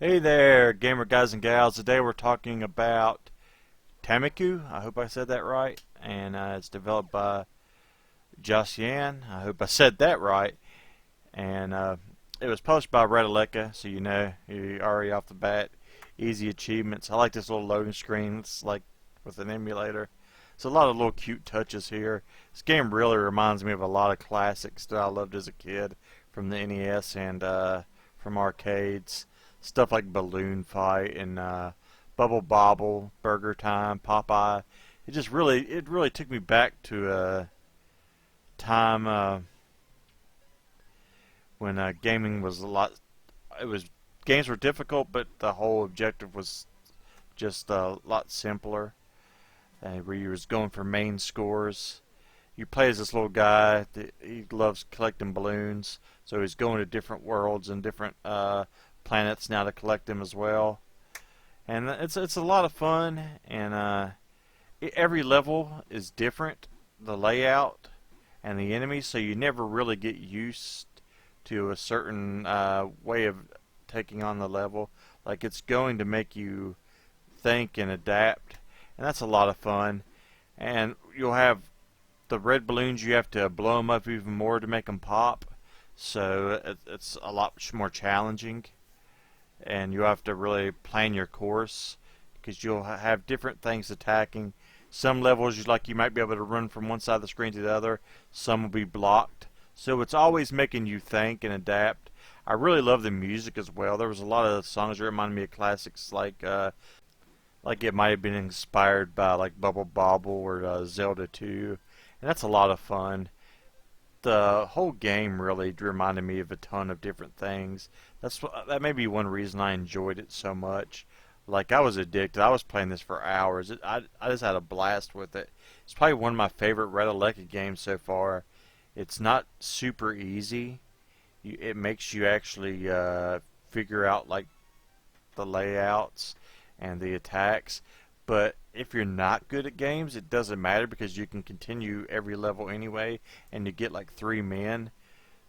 Hey there, gamer guys and gals. Today we're talking about Tamiku. I hope I said that right. And it's developed by Joss Yan. I hope I said that right. And it was published by Red, so you already off the bat. Easy achievements. I like this little loading screen. It's like with an emulator. It's a lot of little cute touches here. This game really reminds me of a lot of classics that I loved as a kid from the NES and from arcades. Stuff like Balloon Fight and Bubble Bobble, Burger Time, Popeye. It really took me back to a time when gaming was a lot. It was games were difficult, but the whole objective was just a lot simpler. Where you was going for main scores. You play as this little guy. He loves collecting balloons, so he's going to different worlds and different planets now to collect them as well. And it's a lot of fun. And every level is different, the layout and the enemies, so you never really get used to a certain way of taking on the level. Like it's going to make you think and adapt, and that's a lot of fun. And you'll have the red balloons, you have to blow them up even more to make them pop, so it's a lot more challenging, and you have to really plan your course because you'll have different things attacking. Some levels you might be able to run from one side of the screen to the other, some will be blocked, so it's always making you think and adapt. I really love the music as well. There was a lot of songs that reminded me of classics like it might have been inspired by like Bubble Bobble or Zelda 2, and that's a lot of fun. The whole game really reminded me of a ton of different things. That may be one reason I enjoyed it so much. Like I was addicted. I was playing this for hours. I just had a blast with it. It's probably one of my favorite Red games so far. It's not super easy. It makes you actually figure out like the layouts and the attacks. But if you're not good at games, it doesn't matter because you can continue every level anyway, and you get like 3 men.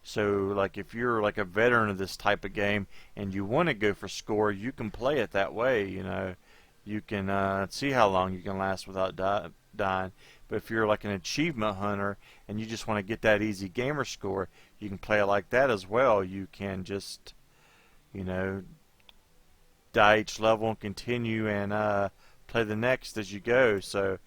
So like if you're like a veteran of this type of game and you want to go for score, you can play it that way. You can see how long you can last without dying. But if you're like an achievement hunter and you just want to get that easy gamer score, you can play it like that as well. You can just, you know, die each level and continue and play the next as you go. So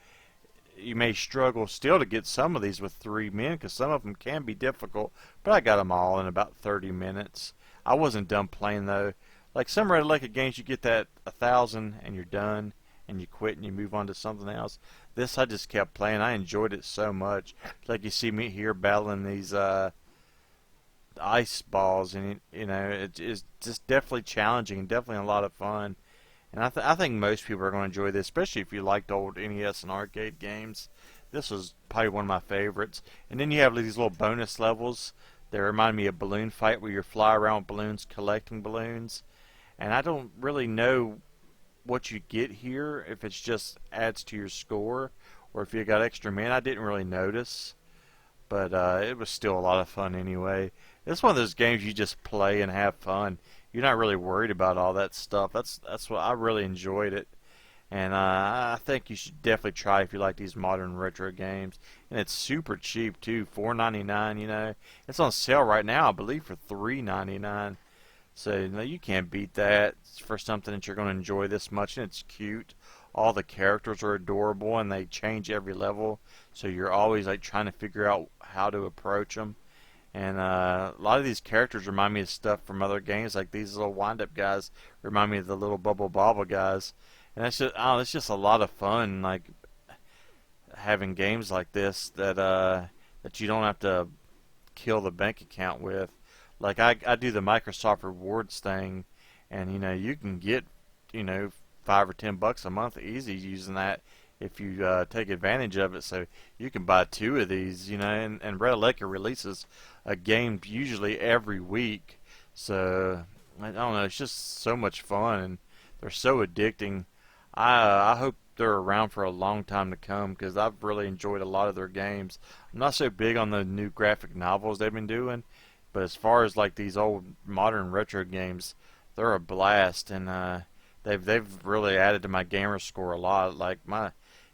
you may struggle still to get some of these with 3 men because some of them can be difficult, but I got them all in about 30 minutes. I wasn't done playing though. Like some Red games, you get that 1,000 and you're done and you quit and you move on to something else. This I just kept playing. I enjoyed it so much. Like you see me here battling these ice balls, and it's just definitely challenging and definitely a lot of fun. And I think most people are going to enjoy this, especially if you liked old NES and arcade games. This was probably one of my favorites. And then you have these little bonus levels that remind me of Balloon Fight, where you fly around with balloons collecting balloons. And I don't really know what you get here, if it's just adds to your score or if you got extra men. I didn't really notice, but it was still a lot of fun anyway. It's one of those games you just play and have fun. You're not really worried about all that stuff. That's what I really enjoyed it, and I think you should definitely try if you like these modern retro games. And it's super cheap too, $4.99. It's on sale right now, I believe, for $3.99. So you can't beat that for something that you're going to enjoy this much, and it's cute. All the characters are adorable, and they change every level, so you're always like trying to figure out how to approach them. And a lot of these characters remind me of stuff from other games, like these little wind-up guys remind me of the little Bubble Bobble guys. And it's just a lot of fun, like having games like this that you don't have to kill the bank account with. Like I do the Microsoft Rewards thing, and you can get 5 or 10 bucks a month easy using that if you take advantage of it. So you can buy 2 of these, and Red releases a game usually every week. So I don't know, it's just so much fun, and they're so addicting. I hope they're around for a long time to come because I've really enjoyed a lot of their games. I'm not so big on the new graphic novels they've been doing, but as far as like these old modern retro games, they're a blast, and they've really added to my gamer score a lot. Like my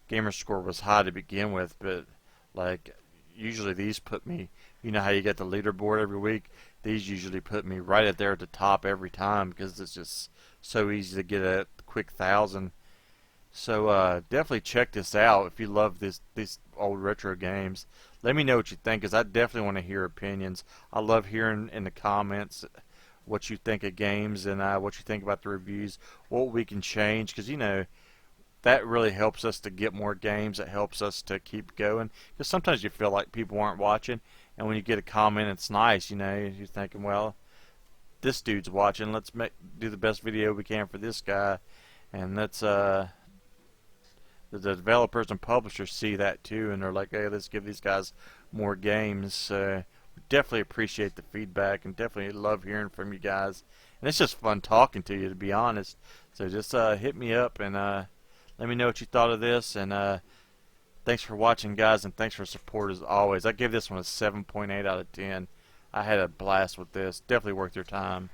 gamer score was high to begin with, but like usually these put me. You know how you get the leaderboard every week? These usually put me right at there at the top every time because it's just so easy to get a quick 1,000. So definitely check this out if you love these old retro games. Let me know what you think, because I definitely want to hear opinions. I love hearing in the comments what you think of games and what you think about the reviews, what we can change, because you know that really helps us to get more games. It helps us to keep going, because sometimes you feel like people aren't watching, and when you get a comment, it's nice. You know, you're thinking, well, this dude's watching. Let's do the best video we can for this guy, and that's the developers and publishers see that too, and they're like, hey, let's give these guys more games. We definitely appreciate the feedback and definitely love hearing from you guys. And it's just fun talking to you, to be honest. So just hit me up and let me know what you thought of this. And thanks for watching, guys, and thanks for support as always. I give this one a 7.8 out of 10. I had a blast with this. Definitely worth your time.